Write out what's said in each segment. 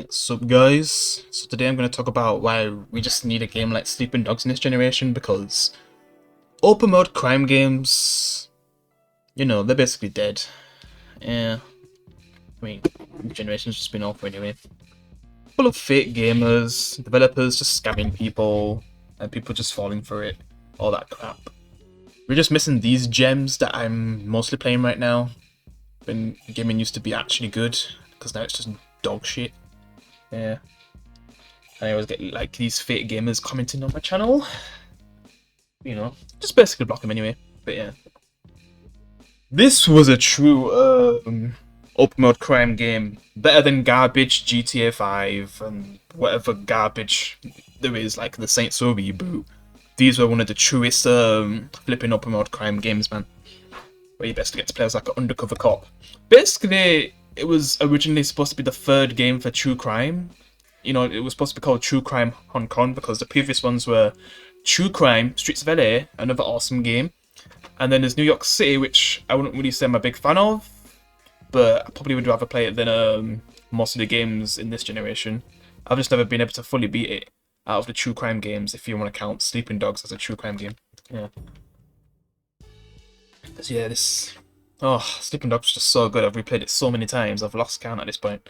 What's up, guys? So today I'm going to talk about why we just need a game like Sleeping Dogs in this generation, because open mode crime games, they're basically dead. Yeah, I mean, the generation's just been awful anyway. Full of fake gamers, developers just scamming people, and people just falling for it, all that crap. We're just missing these gems that I'm mostly playing right now, when gaming used to be actually good, because now it's just dog shit. Yeah. I always get like these fake gamers commenting on my channel. Just basically block them anyway. But yeah. This was a true open mode crime game. Better than garbage GTA 5 and whatever garbage there is, like the Saints Row reboot. These were one of the truest flipping open mode crime games, man. Where you basically get to play as like an undercover cop. Basically, it was originally supposed to be the third game for True Crime. It was supposed to be called True Crime Hong Kong because the previous ones were True Crime Streets of LA, another awesome game. And then there's New York City, which I wouldn't really say I'm a big fan of, but I probably would rather play it than most of the games in this generation. I've just never been able to fully beat it out of the True Crime games, if you want to count Sleeping Dogs as a True Crime game. Yeah. So yeah, Sleeping Dogs is just so good. I've replayed it so many times. I've lost count at this point.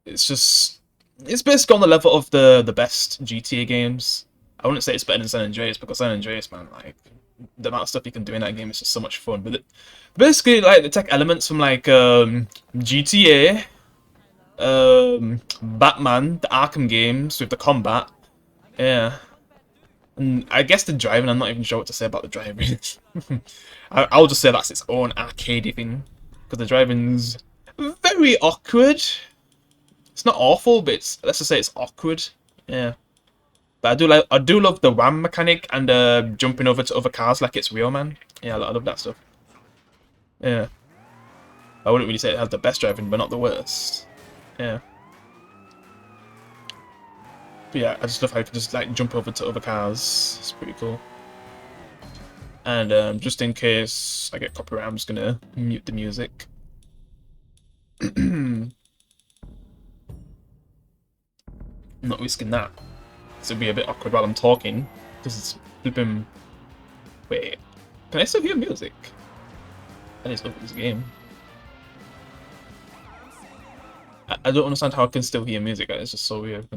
It's basically on the level of the best GTA games. I wouldn't say it's better than San Andreas, because San Andreas, man, like the amount of stuff you can do in that game is just so much fun. But basically, like the tech elements from like GTA, Batman, the Arkham games with the combat, yeah. And I guess the driving, I'm not even sure what to say about the driving. I'll just say that's its own arcadey thing, because the driving's very awkward. It's not awful, but let's just say it's awkward. Yeah. But I do love the wham mechanic and jumping over to other cars like it's real, man. Yeah, I love that stuff. Yeah. I wouldn't really say it has the best driving, but not the worst. Yeah. But yeah, I just love how you can just like jump over to other cars. It's pretty cool. And just in case I get copyright, I'm just gonna mute the music. I'm not risking that. It'll be a bit awkward while I'm talking. Because it's flipping. Wait, can I still hear music? I need to open this game. I don't understand how I can still hear music. It's just so weird.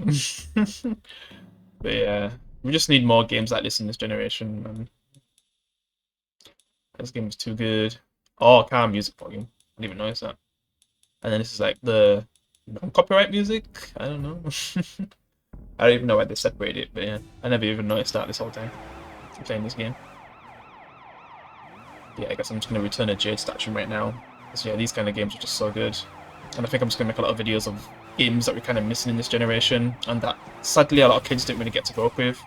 But yeah, we just need more games like this in this generation, man. This game is too good. Oh, car music volume. I didn't even notice that. And then this is like the non-copyright music. I don't know. I don't even know why they separate it, but yeah, I never even noticed that this whole time playing this game. Yeah, I guess I'm just gonna return a Jade statue right now. Because yeah, these kind of games are just so good. And I think I'm just gonna make a lot of videos of games that we're kind of missing in this generation, and that sadly a lot of kids didn't really get to grow up with.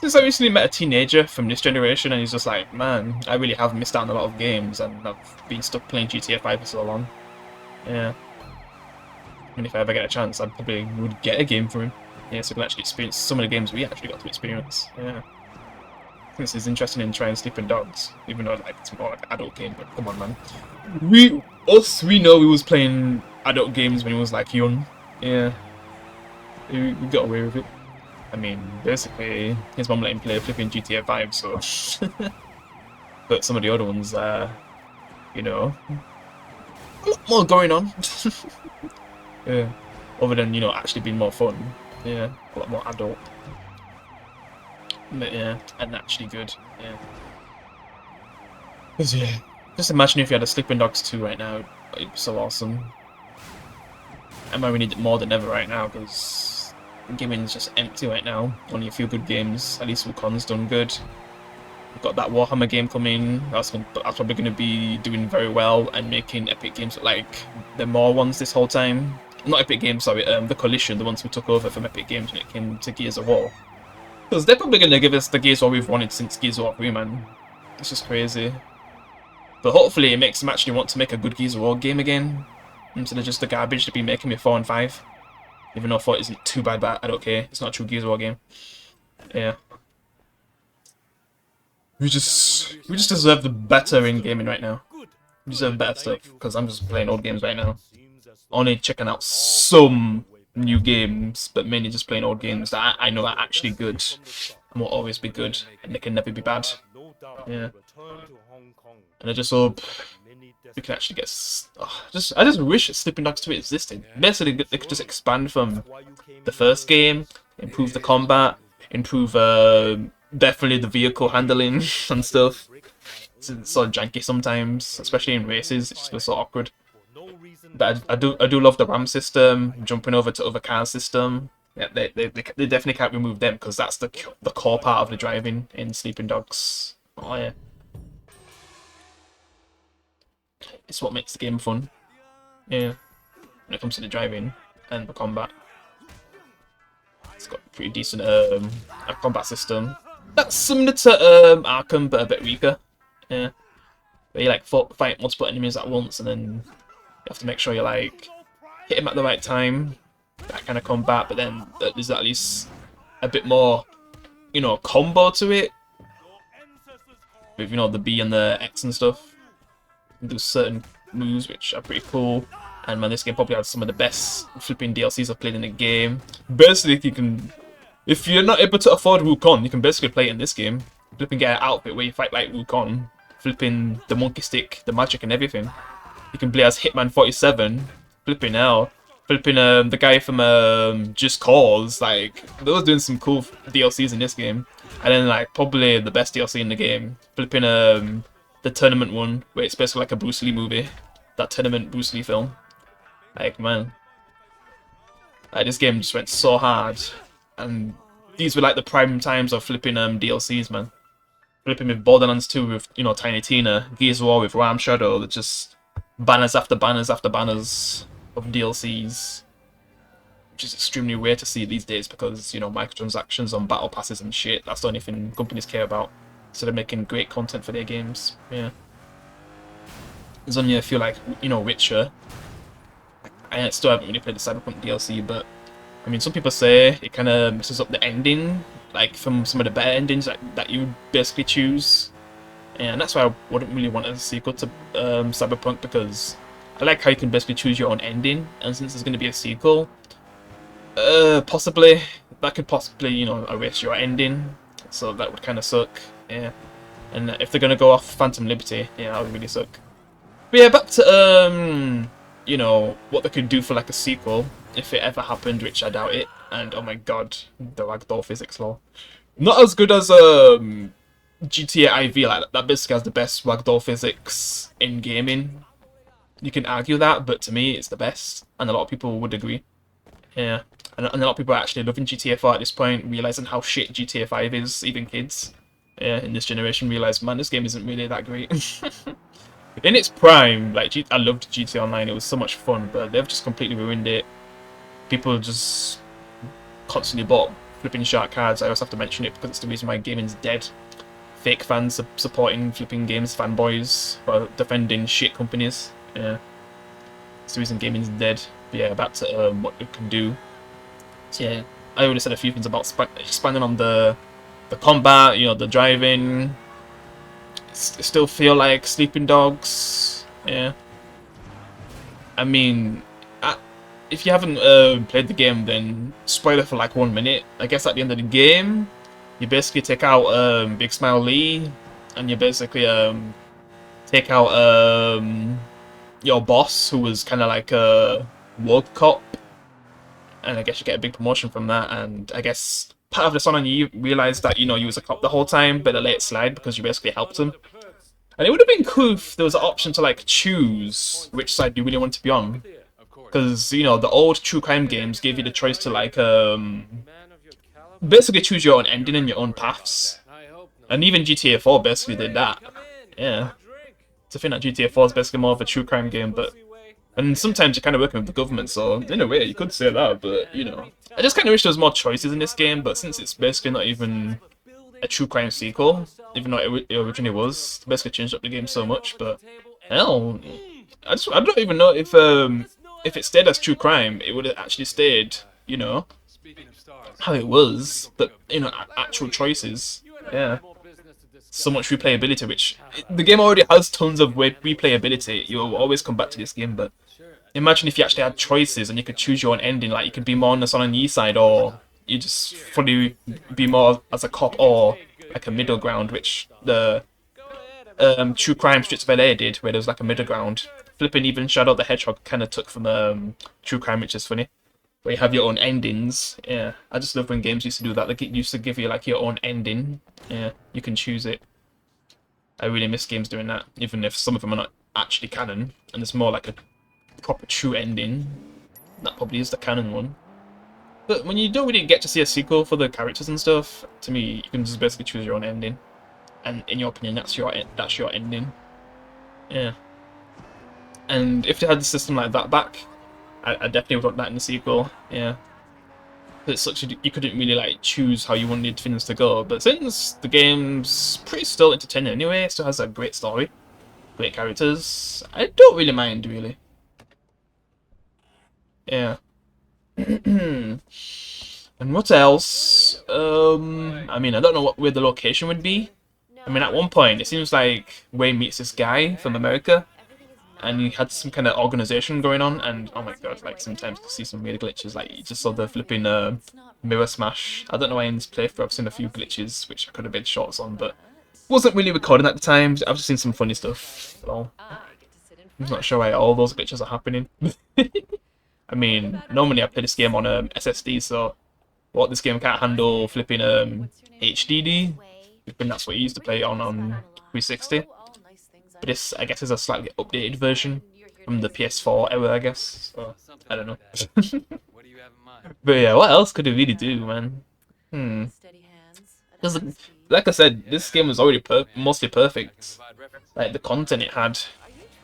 Since I recently met a teenager from this generation, and he's just like, man, I really have missed out on a lot of games, and I've been stuck playing GTA 5 for so long. Yeah. And if I ever get a chance, I probably would get a game for him. Yeah, so we can actually experience some of the games we actually got to experience. Yeah. I think this is interesting in trying Sleeping Dogs, even though like it's more like an adult game, but come on, man. We know we was playing adult games when he was like young. Yeah. We got away with it. I mean, basically, his mum let him play flipping GTA 5, so... But some of the other ones, a lot more going on. Yeah. Other than, actually being more fun. Yeah, a lot more adult. But yeah, and actually good. Yeah. Cause yeah, just imagine if you had a Sleeping Dogs 2 right now. It'd be so awesome. And we need it more than ever right now, because gaming is just empty right now. Only a few good games. At least Wukon's done good. We've got that Warhammer game coming. That's probably going to be doing very well and making Epic Games look like the more ones this whole time. Not Epic Games, sorry, the Coalition, the ones who took over from Epic Games when it came to Gears of War. Because they're probably going to give us the Gears of War we've wanted since Gears of War 3, man. It's just crazy. But hopefully it makes them actually want to make a good Gears of War game again, instead of just the garbage they've been making with 4 and 5. Even though 4 isn't too bad, but I don't care. It's not a true Gears of War game. Yeah. We just deserve the better in gaming right now. We deserve better stuff, because I'm just playing old games right now. Only checking out some new games, but mainly just playing old games that I know are actually good and will always be good, and they can never be bad. Yeah. And I just hope we can actually get. I just wish Sleeping Dogs 2 existed. Basically, they could just expand from the first game, improve the combat, improve definitely the vehicle handling and stuff. It's sort of janky sometimes, especially in races. It just feels so awkward. But I do love the RAM system, jumping over to other car system. Yeah, they definitely can't remove them because that's the core part of the driving in Sleeping Dogs. Oh yeah, it's what makes the game fun. Yeah, when it comes to the driving and the combat, it's got a pretty decent a combat system. That's similar to Arkham, but a bit weaker. Yeah, where you like fight multiple enemies at once, and then you have to make sure you like hit him at the right time. That kind of combat, but then there's at least a bit more, you know, combo to it. With, you know, the B and the X and stuff. You can do certain moves which are pretty cool. And man, this game probably has some of the best flipping DLCs I've played in a game. Basically, you can, if you're not able to afford Wukong, you can basically play it in this game. Flipping get an outfit where you fight like Wukong, flipping the monkey stick, the magic and everything. You can play as Hitman 47, flipping hell. Flipping the guy from Just Cause, like, they was doing some cool DLCs in this game. And then like probably the best DLC in the game, flipping the tournament one, where it's basically like a Bruce Lee movie. That tournament Bruce Lee film. Like, man, like, this game just went so hard. And these were like the prime times of flipping DLCs, man. Flipping with Borderlands 2 with, you know, Tiny Tina, Gears of War with Ram Shadow, just banners after banners after banners of DLCs, which is extremely rare to see these days because, you know, microtransactions on battle passes and shit, that's the only thing companies care about. So they're making great content for their games. Yeah. There's only a few like, you know, Witcher. I still haven't really played the Cyberpunk DLC, but I mean, some people say it kind of messes up the ending, like from some of the better endings that you basically choose. And that's why I wouldn't really want a sequel to Cyberpunk, because I like how you can basically choose your own ending, and since there's going to be a sequel, possibly, that could possibly, you know, erase your ending, so that would kind of suck, yeah. And if they're going to go off Phantom Liberty, yeah, that would really suck. But yeah, back to, you know, what they could do for like a sequel, if it ever happened, which I doubt it, and oh my god, the ragdoll physics law. Not as good as, GTA IV, like, that basically has the best ragdoll physics in gaming. You can argue that, but to me, it's the best, and a lot of people would agree. Yeah, and a lot of people are actually loving GTA 4 at this point, realizing how shit GTA 5 is, even kids. Yeah, in this generation realize, man, this game isn't really that great. In its prime, like, I loved GTA Online, it was so much fun, but they've just completely ruined it. People just constantly bought flipping shark cards. I also have to mention it because it's the reason why gaming's dead. Fake fans supporting flipping games, fanboys, while defending shit companies. Yeah, it's the reason gaming's dead. But yeah, back to what it can do. So yeah, I already said a few things about expanding on the combat, you know, the driving. Still feel like Sleeping Dogs. Yeah, I mean, if you haven't played the game, then spoiler for like 1 minute. I guess at the end of the game, you basically take out Big Smile Lee, and you basically take out your boss, who was kind of like a rogue cop, and I guess you get a big promotion from that. And I guess part of the song, and you realize that, you know, you was a cop the whole time, but they let it slide because you basically helped him. And it would have been cool if there was an option to like choose which side you really want to be on, because, you know, the old true crime games gave you the choice to like basically choose your own ending and your own paths, and even GTA 4 basically did that. Yeah. So I think that GTA 4 is basically more of a true crime game, and sometimes you're kind of working with the government, so in a way you could say that, but, you know, I just kind of wish there was more choices in this game. But since it's basically not even a true crime sequel, even though it originally was, they basically changed up the game so much. But hell, I don't even know if it stayed as true crime, it would have actually stayed, you know, how it was, but, you know, actual choices. Yeah. So much replayability, which the game already has tons of replayability. You'll always come back to this game, but imagine if you actually had choices and you could choose your own ending. Like you could be more on the Solanyi side, or you just fully be more as a cop, or like a middle ground, which the True Crime Streets of LA did, where there was like a middle ground. Flipping even Shadow the Hedgehog kind of took from True Crime, which is funny. Where you have your own endings. Yeah, I just love when games used to do that. Like it used to give you like your own ending. Yeah, you can choose it. I really miss games doing that, even if some of them are not actually canon, and it's more like a proper true ending. That probably is the canon one. But when you don't really get to see a sequel for the characters and stuff, to me, you can just basically choose your own ending. And in your opinion, that's your ending. Yeah. And if they had a system like that back, I definitely would want that in the sequel. Yeah. It's such a, you couldn't really like choose how you wanted things to go, but since the game's pretty still entertaining anyway, it still has a great story, great characters, I don't really mind really. Yeah. And what else? I mean, I don't know where the location would be. I mean, at one point, it seems like Wayne meets this guy from America, and he had some kind of organization going on, and oh my god, like sometimes you see some weird glitches, like you just saw the flipping mirror smash. I don't know why in this playthrough I've seen a few glitches, which I could have made shorts on, but wasn't really recording at the time. I've just seen some funny stuff. So I'm not sure why all those glitches are happening. I mean, normally I play this game on SSD, so what this game can't handle flipping HDD. Flipping that's what you used to play on 360. But this, I guess, is a slightly updated version from the PS4 era, I guess. So, I don't know. But yeah, what else could it really do, man? Because, like I said, this game was already mostly perfect. Like, the content it had,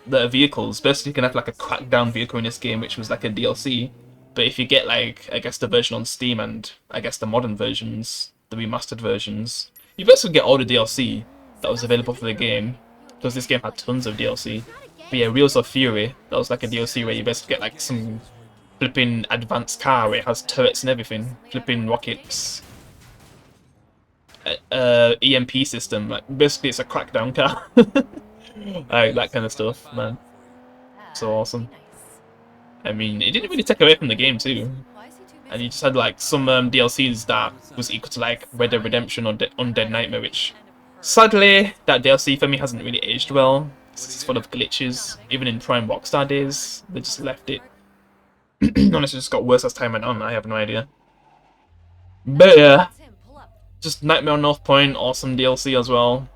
the vehicles. Basically, you can have like a crackdown vehicle in this game, which was like a DLC. But if you get like, I guess the version on Steam and I guess the modern versions, the remastered versions, you basically get all the DLC that was available for the game. Because this game had tons of DLC. But yeah, Wheels of Fury, that was like a DLC where you basically get like some flipping advanced car where it has turrets and everything, flipping rockets, EMP system, like basically it's a crackdown car. Like that kind of stuff, man. So awesome. I mean, it didn't really take away from the game too. And you just had like some DLCs that was equal to like Red Dead Redemption or Undead Nightmare, which sadly that DLC for me hasn't really aged well. It's full of glitches. Even in Prime Rockstar days, they just left it. Unless it just got worse as time went on, I have no idea. But yeah, just Nightmare on North Point, awesome DLC as well.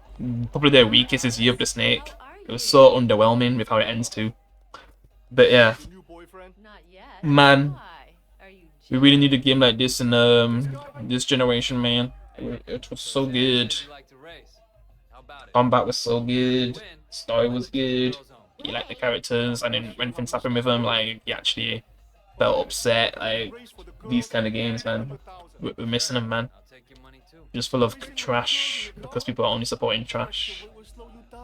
Probably their weakest is Year of the Snake. It was so underwhelming with how it ends too. But yeah, man, we really need a game like this in this generation, man. It was so good. Combat was so good. Story was good. You like the characters, and then when things happen with them, like you actually felt upset. Like these kind of games, man, we're missing them, man. Just full of trash because people are only supporting trash,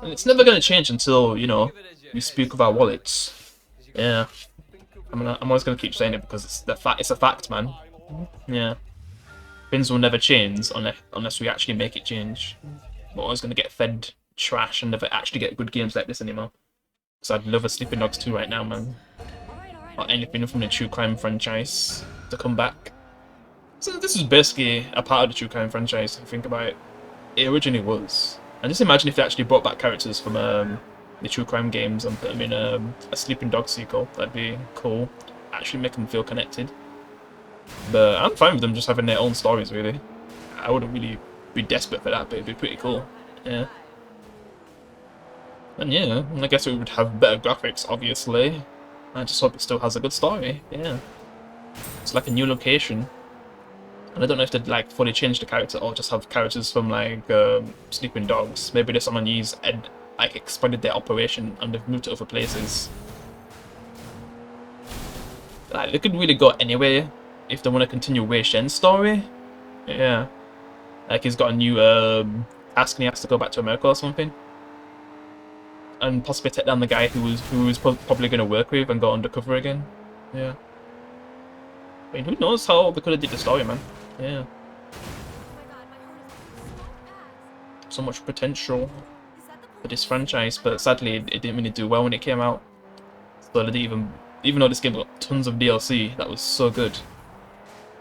and it's never gonna change until you know we speak of our wallets. Yeah, I'm always gonna keep saying it because it's the fact. It's a fact, man. Yeah, things will never change unless we actually make it change. We're always gonna get fed trash and never actually get good games like this anymore. Because I'd love a Sleeping Dogs 2 right now, man. Or anything from the True Crime franchise to come back. So this is basically a part of the True Crime franchise, if you think about it. It originally was. And just imagine if they actually brought back characters from the True Crime games and put them in a Sleeping Dogs sequel. That'd be cool. Actually make them feel connected. But I'm fine with them just having their own stories, really. I wouldn't really be desperate for that, but it'd be pretty cool. Yeah. And yeah, I guess it would have better graphics, obviously. I just hope it still has a good story. Yeah. It's like a new location. And I don't know if they'd like fully change the character or just have characters from like Sleeping Dogs. Maybe there's someone who's like expanded their operation and they've moved to other places. Like they could really go anywhere if they want to continue Wei Shen's story. Yeah. Like he's got a new task and he has to go back to America or something. And possibly take down the guy who was probably going to work with and go undercover again. Yeah. I mean, who knows how they could have did the story, man. Yeah. So much potential for this franchise, but sadly it didn't really do well when it came out. So they didn't even even though this game got tons of DLC that was so good,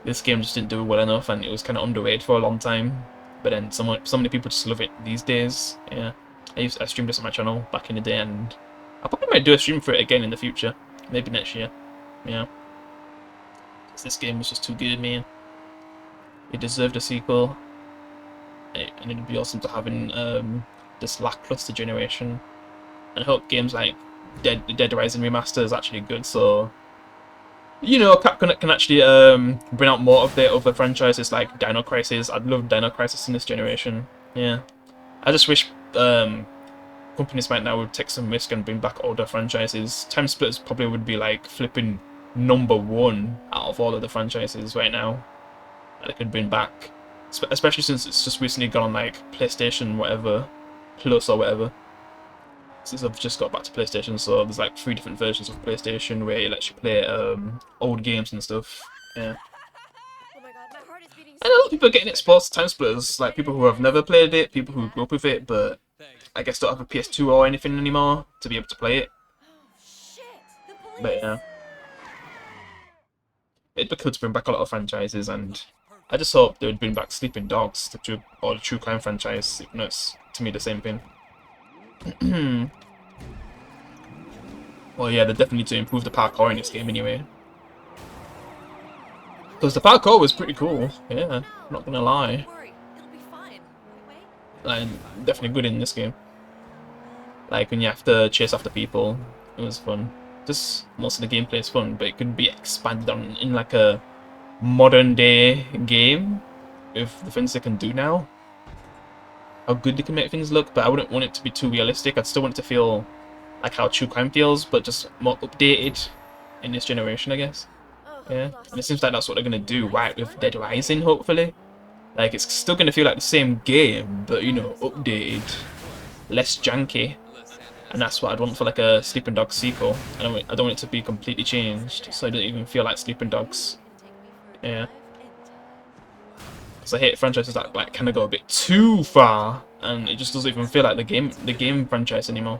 this game just didn't do well enough, and it was kind of underrated for a long time. But then so many people just love it these days. Yeah, I streamed this on my channel back in the day, and I probably might do a stream for it again in the future, maybe next year. Yeah, 'cause this game was just too good, man. It deserved a sequel, and it'd be awesome to have in this lackluster generation. And I hope games like Dead Rising Remaster is actually good, so you know Capcom can actually bring out more of their other franchises like Dino Crisis. I'd love Dino Crisis in this generation. Yeah, I just wish companies right now would take some risk and bring back older franchises. Time Splitters probably would be like flipping #1 out of all of the franchises right now that they could bring back, especially since it's just recently gone on like PlayStation whatever Plus or whatever. Since I've just got back to PlayStation, so there's like 3 different versions of PlayStation where it lets you play old games and stuff. Yeah. Oh my God, my heart is beating And a lot of people are getting exposed to Time Splitters, like people who have never played it, people who grew up with it, but I guess don't have a PS2 or anything anymore to be able to play it. Oh shit! The police! But yeah, it'd be cool to bring back a lot of franchises, and I just hope they would bring back Sleeping Dogs, the true crime franchise. Even though it's to me the same thing. Well, yeah, they definitely need to improve the parkour in this game anyway. Because the parkour was pretty cool, yeah, I'm not gonna lie. Don't worry, it'll be fine. Wait. Like, definitely good in this game. Like, when you have to chase after people, it was fun. Just, most of the gameplay is fun, but it could be expanded on in like a modern day game with the things they can do now. How good they can make things look, but I wouldn't want it to be too realistic. I'd still want it to feel like how true crime feels, but just more updated in this generation, I guess. Yeah, and it seems like that's what they're gonna do, right, with Dead Rising, hopefully. Like, it's still gonna feel like the same game, but, you know, updated, less janky. And that's what I'd want for like a Sleeping Dogs sequel. I don't want it to be completely changed, so it doesn't even feel like Sleeping Dogs. Yeah. Because I hate franchises that like kind of go a bit too far, and it just doesn't even feel like the game franchise anymore.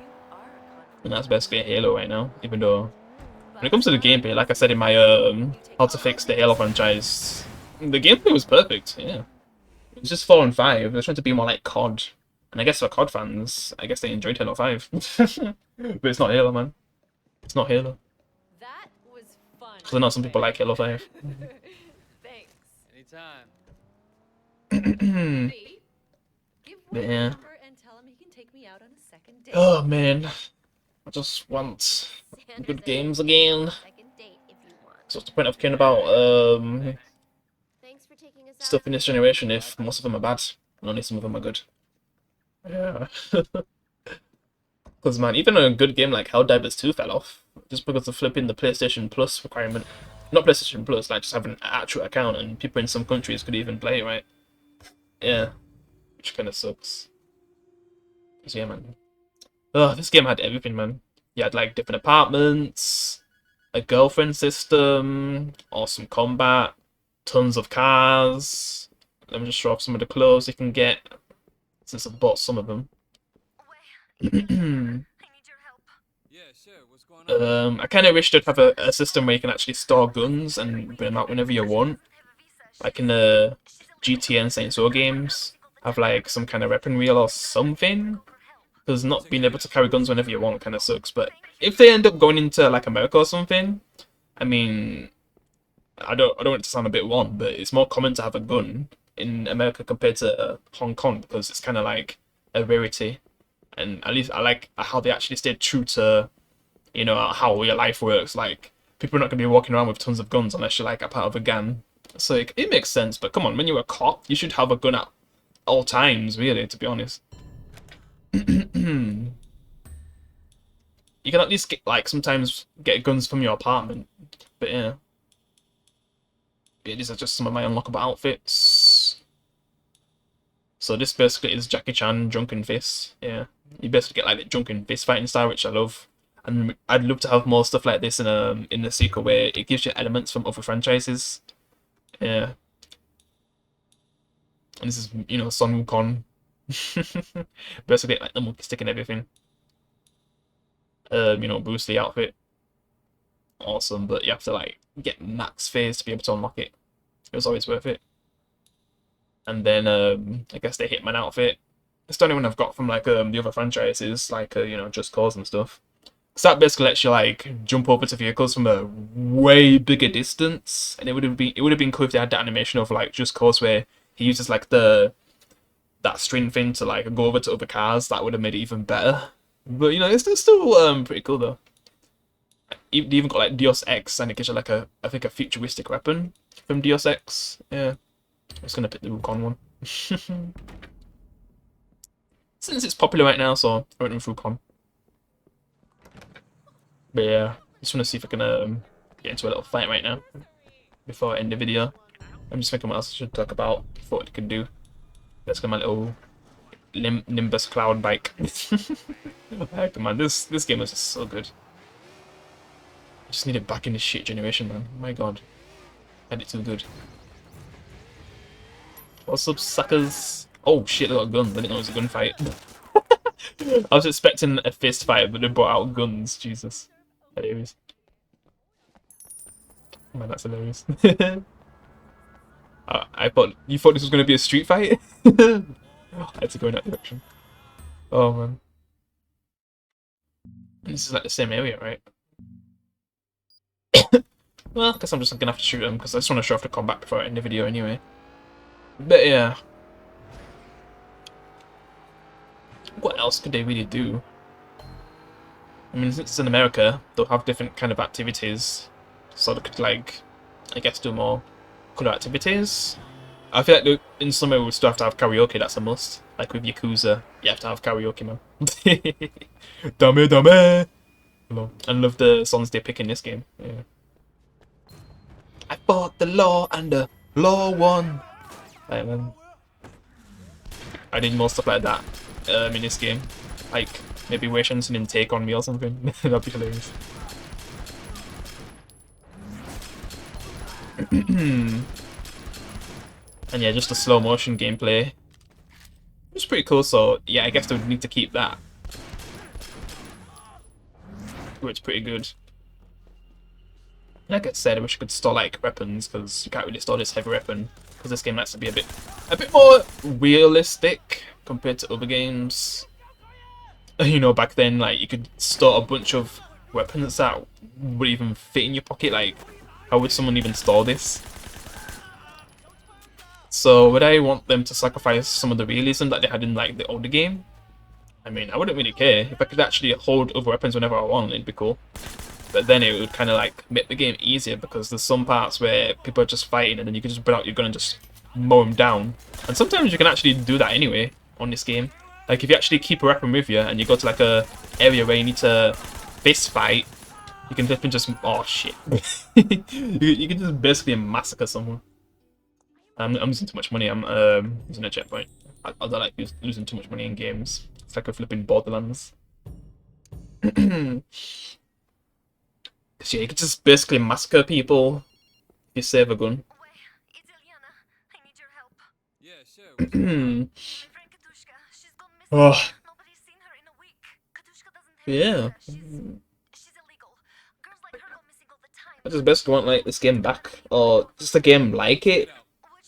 And that's basically Halo right now. Even though, when it comes to the gameplay, like I said in my how to fix the Halo franchise, the gameplay was perfect. Yeah, it was just 4 and 5. It was trying to be more like COD, and I guess for COD fans, I guess they enjoyed Halo 5. But it's not Halo, man. It's not Halo. That was fun. Because I know some people like Halo 5. Thanks. Anytime. Hey, give But Will yeah. a number and tell him he can take me out on a second date. Oh man, I just want Sanders good and games take again. me on a second date if you want. So what's the point of caring about Thanks for taking us out stuff on in a this date. generation if most of them are bad and only some of them are good? Yeah. Because man, even a good game like Helldivers 2 fell off just because of flipping the PlayStation Plus requirement. Not PlayStation Plus, like just having an actual account, and people in some countries could even play it, right? Yeah, which kind of sucks. 'Cause yeah, man. Oh, this game had everything, man. You had like different apartments, a girlfriend system, awesome combat, tons of cars. Let me just show off some of the clothes you can get, since I've bought some of them. I need your help. Yeah, sure. What's going on? I kind of wish they'd have a system where you can actually store guns and bring them out whenever you want. Like in the GTA and Saints Row games, have like some kind of weapon wheel or something. Because not being able to carry guns whenever you want kind of sucks. But if they end up going into like America or something, I mean, I don't want it to sound a bit wrong, but it's more common to have a gun in America compared to Hong Kong, because it's kind of like a rarity. And at least I like how they actually stayed true to, you know, how real life works. Like, people are not going to be walking around with tons of guns unless you're like a part of a gang. So it makes sense. But come on, when you're a cop, you should have a gun at all times, really, to be honest. You can at least get, like, sometimes get guns from your apartment. But yeah. These are just some of my unlockable outfits. So this basically is Jackie Chan Drunken Fist. Yeah. You basically get like the Drunken Fist fighting style, which I love. And I'd love to have more stuff like this in the sequel where it gives you elements from other franchises. Yeah. And this is, you know, Sun Wukong. Basically like the monkey stick and everything. You know, Bruce Lee outfit. awesome, but you have to like get max phase to be able to unlock it. It was always worth it. And then I guess the Hitman outfit. It's the only one I've got from like the other franchises, like you know, Just Cause and stuff. So that basically lets you like jump over to vehicles from a way bigger distance, and it would have been cool if they had that animation of like Just Cause where he uses like that string thing to like go over to other cars. That would have made it even better. But you know, it's still pretty cool though. They even got like Deus Ex, and it gives you like I think a futuristic weapon from Deus Ex. Yeah, I'm just gonna pick the Rukon one. Since it's popular right now, so I went with Rukon. But yeah, just want to see if I can get into a little fight right now before I end the video. I'm just thinking what else I should talk about, what it can do. Let's get my little Nimbus cloud bike. Heck, man, this game is just so good. I just need it back in this shit generation, man. My god. Had it too good. What's up, suckers? Oh shit, they got guns. I didn't know it was a gunfight. I was expecting a fist fight, but they brought out guns. Jesus. Hilarious. Man, that's hilarious. You thought this was going to be a street fight? I had to go in that direction. Oh man. This is like the same area, right? Well, I guess I'm just going to have to shoot them because I just want to show off the combat before I end the video anyway. But yeah. What else could they really do? I mean, since it's in America, they'll have different kind of activities. So they could, like, I guess do more cooler activities. I feel like in summer we still have to have karaoke, that's a must. Like with Yakuza, you have to have karaoke, man. Dame dame! Hello. I love the songs they pick in this game. Yeah. I fought the law and the law won. Right, man. I did more stuff like that in this game. Like maybe Wei Shensin take on me or something. That'd be hilarious. And yeah, just a slow motion gameplay. It's pretty cool, so yeah, I guess they would need to keep that. It's pretty good. Like I said, I wish I could store like weapons, because you can't really store this heavy weapon, because this game likes to be a bit more realistic compared to other games. You know, back then, like, you could store a bunch of weapons that would even fit in your pocket. Like, how would someone even store this? So, would I want them to sacrifice some of the realism that they had in, like, the older game? I mean, I wouldn't really care. If I could actually hold other weapons whenever I want, it'd be cool. But then it would kind of, like, make the game easier, because there's some parts where people are just fighting, and then you can just put out your gun and just mow them down. And sometimes you can actually do that anyway on this game. Like, if you actually keep a weapon with you, and you go to, like, a area where you need to fist fight, you can just... Oh, shit. you can just basically massacre someone. I'm losing too much money. I'm using a checkpoint. I don't like losing too much money in games. It's like a flipping Borderlands. Because yeah, you can just basically massacre people if you save a gun. It's Ilyana. I need your help. Yeah, sure. My friend Katushka, she's gone missing. Oh, Nobody's seen her in a week. Katushka doesn't have yeah. visa. She's illegal. Girls like her go missing all the time. I just basically want like this game back, or just a game like it.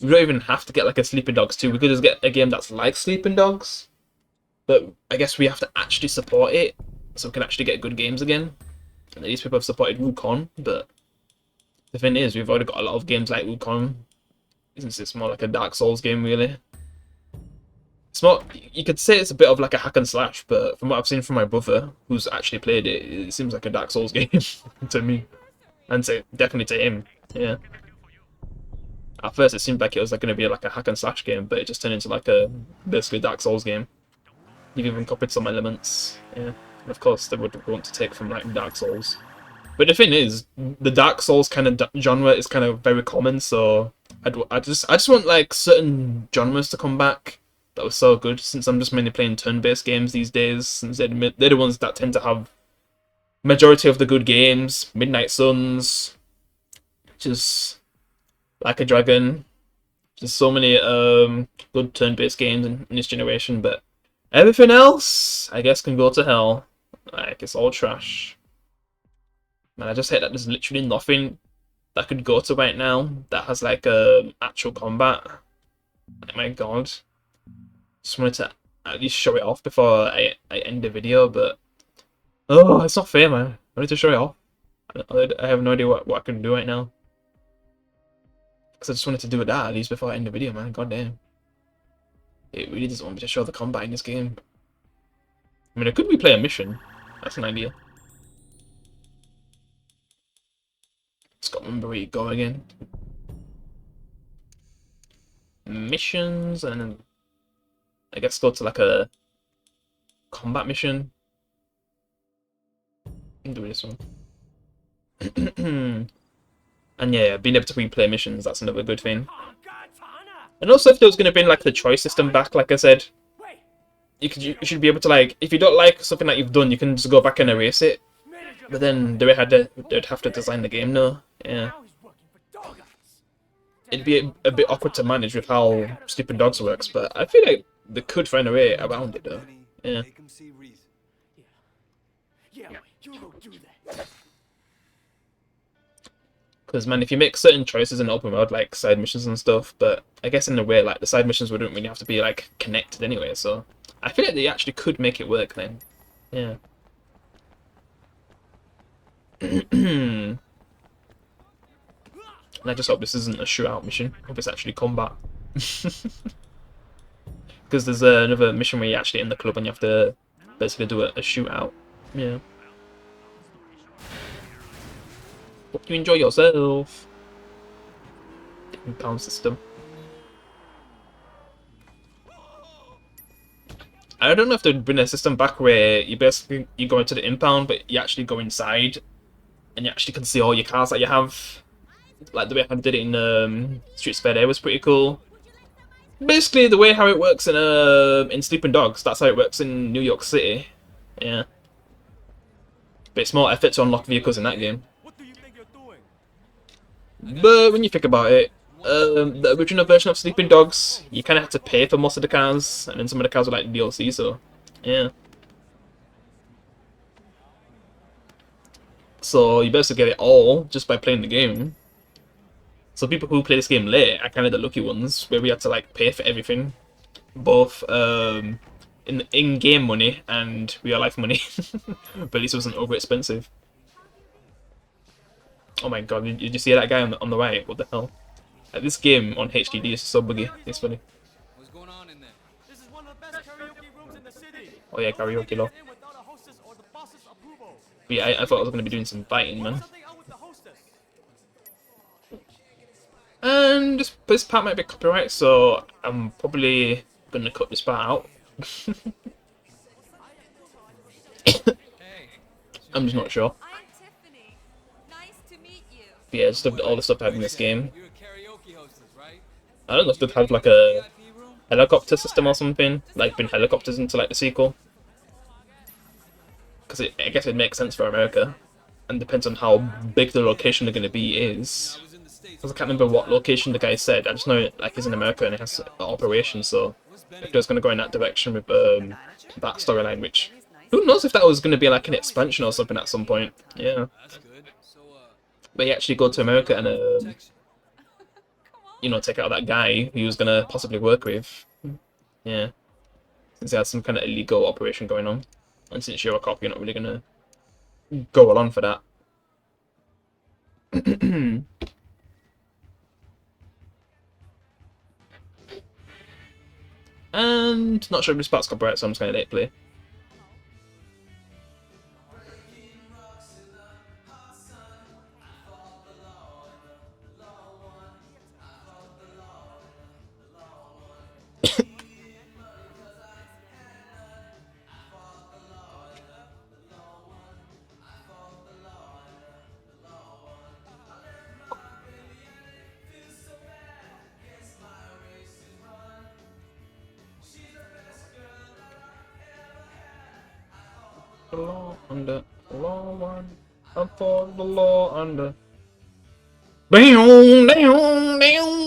We don't even have to get like a Sleeping Dogs 2. We could just get a game that's like Sleeping Dogs. But I guess we have to actually support it, so we can actually get good games again. And these people have supported Wukong, but the thing is, we've already got a lot of games like Wukong. Since it's more like a Dark Souls game, really. It's more, you could say it's a bit of like a hack and slash, but from what I've seen from my brother, who's actually played it, it seems like a Dark Souls game to me. And so definitely to him, yeah. At first it seemed like it was like going to be like a hack and slash game, but it just turned into like a basically Dark Souls game. You've even copied some elements, yeah. And of course they would want to take from like Dark Souls. But the thing is, the Dark Souls kind of genre is kind of very common, so I just want like certain genres to come back that were so good, since I'm just mainly playing turn-based games these days, since they're the ones that tend to have majority of the good games. Midnight Suns, just Like a Dragon, just so many good turn-based games in this generation, but everything else, I guess, can go to hell. Like, it's all trash. Man, I just hate that there's literally nothing that I could go to right now that has like actual combat. Like, my god. Just wanted to at least show it off before I end the video, but oh, it's not fair, man. I need to show it off. I have no idea what I can do right now. Because I just wanted to do that at least before I end the video, man. God damn. It really doesn't want me to show the combat in this game. I mean, I could replay a mission. That's an idea. Just gotta remember where you go again. Missions, and then I guess go to like a combat mission. I'm doing this one. And yeah, being able to replay missions, that's another good thing. And also, if there was going to bring like the choice system back, like I said, you should be able to, like, if you don't like something that you've done, you can just go back and erase it. But then they'd have to design the game now. Yeah. It'd be a bit awkward to manage with how Sleeping Dogs works, but I feel like they could find a way around it though. Yeah. Because, man, if you make certain choices in open world, like side missions and stuff, but I guess in a way, like, the side missions wouldn't really have to be, like, connected anyway, so I feel like they actually could make it work then. Yeah. And I just hope this isn't a shootout mission. I hope it's actually combat. Because there's another mission where you're actually in the club and you have to basically do a shootout. Yeah. Hope you enjoy yourself. Impound system. I don't know if they'd bring a system back where you basically go into the impound, but you actually go inside and you actually can see all your cars that you have. Like the way I did it in Streets Fair Day was pretty cool. Basically, the way how it works in Sleeping Dogs, that's how it works in New York City. Yeah. But it's more effort to unlock vehicles in that game. But when you think about it, the original version of Sleeping Dogs, you kind of had to pay for most of the cars, and then some of the cars were like DLC, so yeah. So you basically get it all just by playing the game. So people who play this game late are kind of the lucky ones, where we had to like pay for everything, both in-game money and real life money. But at least it wasn't over expensive. Oh my god, did you see that guy on the right? What the hell? This game on HDD is so buggy. It's funny. What's going on in there? This is one of the best karaoke rooms in the city. Oh yeah, karaoke law. But yeah, I thought I was going to be doing some fighting, man. And this part might be copyright, so I'm probably going to cut this part out. I'm just not sure. I'm Tiffany. Nice to meet you. But yeah, just all the stuff I have in this game. You're a karaoke hostess, right? I don't know if they'd have like a helicopter system or something, like bring helicopters into like the sequel. Because I guess it makes sense for America, and depends on how big the location they're going to be is. Because I can't remember what location the guy said. I just know like he's in America and it has an operation. So if they're going to go in that direction with that storyline, which who knows if that was going to be like an expansion or something at some point. Yeah. But you actually go to America and you know, take out that guy who was going to possibly work with. Yeah. Since he had some kind of illegal operation going on. And since you're a cop, you're not really going to go along for that. And not sure if this part's copyright, so I'm just going to let it play. The law under the law one. I'm for the law under. Down, down, down,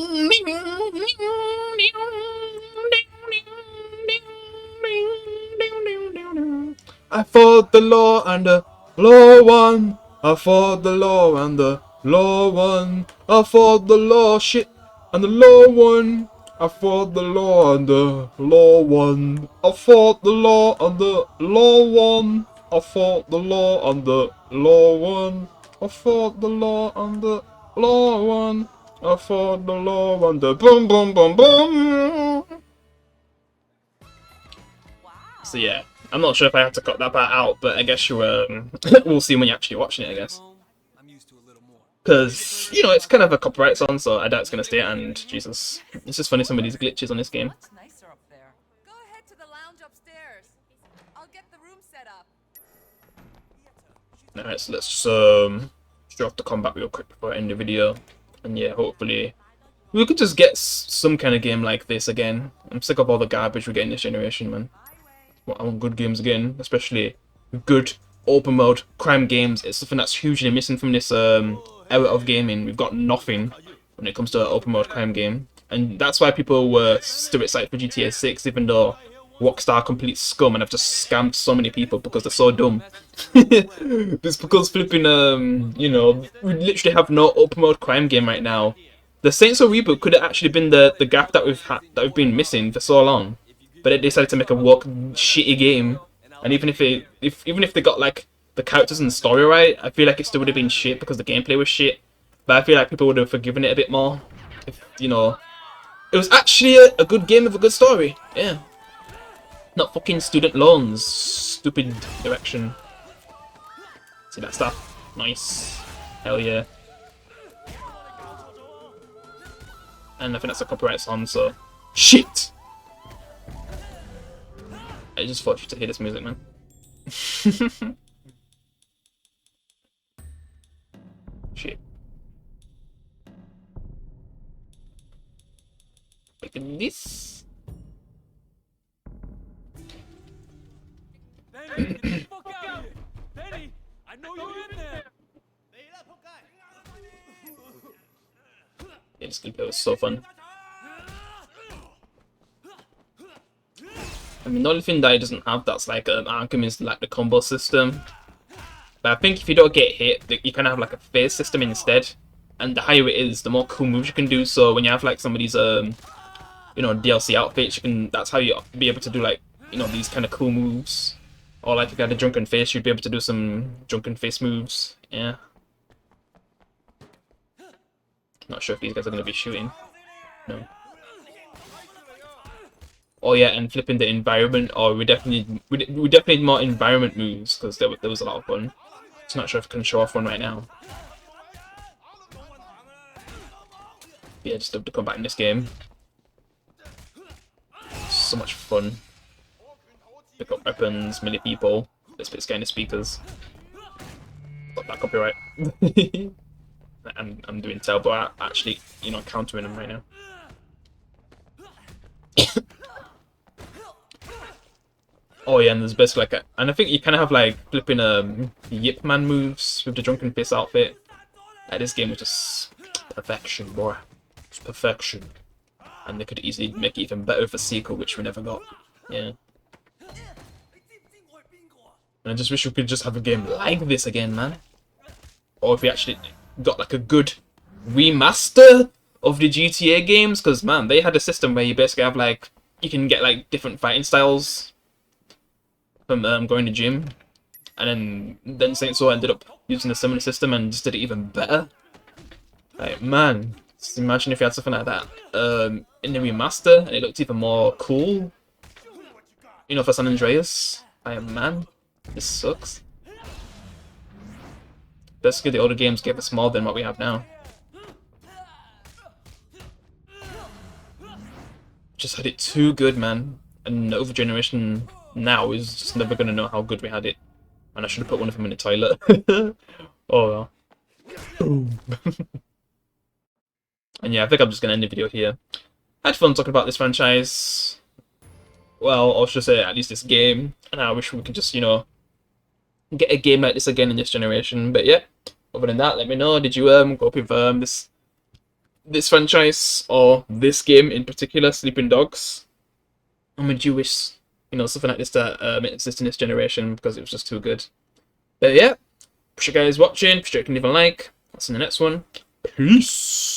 I fought the law under law one. I fought the law and the law won. I fought the law, shit, and the law won. I fought the law and the law won. I fought the law and the law won. I fought the law and the law won. I fought the law and the law won. I fought the law and the boom boom boom boom. So yeah, I'm not sure if I have to cut that part out, but I guess you we'll see when you're actually watching it, I guess. I'm used to a little more. Because, you know, it's kind of a copyright song, so I doubt it's going to stay, and Jesus, it's just funny some of these glitches on this game. Looks nicer up there. Go ahead to the lounge upstairs. I'll get the room set up. Alright, so let's just drop the combat real quick before I end the video. And yeah, hopefully we could just get some kind of game like this again. I'm sick of all the garbage we're getting this generation, man. I want good games again, especially good open mode crime games. It's something that's hugely missing from this era of gaming. We've got nothing when it comes to an open mode crime game, and that's why people were still excited for GTA 6, even though Rockstar are complete scum and have just scammed so many people because they're so dumb. It's because flipping you know, we literally have no open mode crime game right now. The Saints Row reboot could have actually been the gap that we've been missing for so long. But they decided to make a shitty game, and even if they got like the characters and the story right, I feel like it still would have been shit because the gameplay was shit. But I feel like people would have forgiven it a bit more if, you know, it was actually a good game with a good story. Yeah, not fucking student loans, stupid direction. See that stuff? Nice, hell yeah. And I think that's a copyright song, so shit. I just thought you to hear this music, man. Shit. Look at this. Benny, get the fuck out! Benny, I know you're in there. Yeah, this gameplay was so fun. I mean, the only thing that it doesn't have that's like an Arkham is like the combo system. But I think if you don't get hit, you kind of have like a phase system instead. And the higher it is, the more cool moves you can do. So when you have like some of these, you know, DLC outfits, you can. That's how you be able to do like, you know, these kind of cool moves. Or like if you had a drunken face, you'd be able to do some drunken face moves. Yeah. Not sure if these guys are going to be shooting. No. Oh yeah, and flipping the environment. Oh, we definitely need more environment moves because there was a lot of fun. Just not sure if I can show off one right now. But yeah, just love the combat in this game. So much fun. Pick up weapons, melee people. Let's put this guy in the speakers. Got that copyright. I'm doing terrible at actually, you know, countering them right now. Oh yeah, and there's basically like and I think you kind of have like flipping Yip Man moves with the drunken face outfit. Like, this game was just perfection, boy. It's perfection. And they could easily make it even better with a sequel, which we never got. Yeah. And I just wish we could just have a game like this again, man. Or if we actually got like a good remaster of the GTA games, because man, they had a system where you basically have like, you can get like different fighting styles from going to gym, and then Saints Row ended up using a similar system and just did it even better. Like man, just imagine if you had something like that in the remaster and it looked even more cool. You know, for San Andreas. Man, this sucks. Basically, the older games gave us more than what we have now. Just had it too good, man. And the over generation now is just never gonna know how good we had it. And I should have put one of them in the toilet. Oh well. And yeah, I think I'm just gonna end the video here. I had fun talking about this franchise. Well, I should say at least this game. And I wish we could just, you know, get a game like this again in this generation. But yeah, other than that, let me know. Did you go up with this franchise or this game in particular, Sleeping Dogs? I mean, do you wish, you know, something like this to exist in this generation because it was just too good? But yeah, Appreciate you guys watching. Appreciate you can leave a like. I'll see you in the next one. Peace.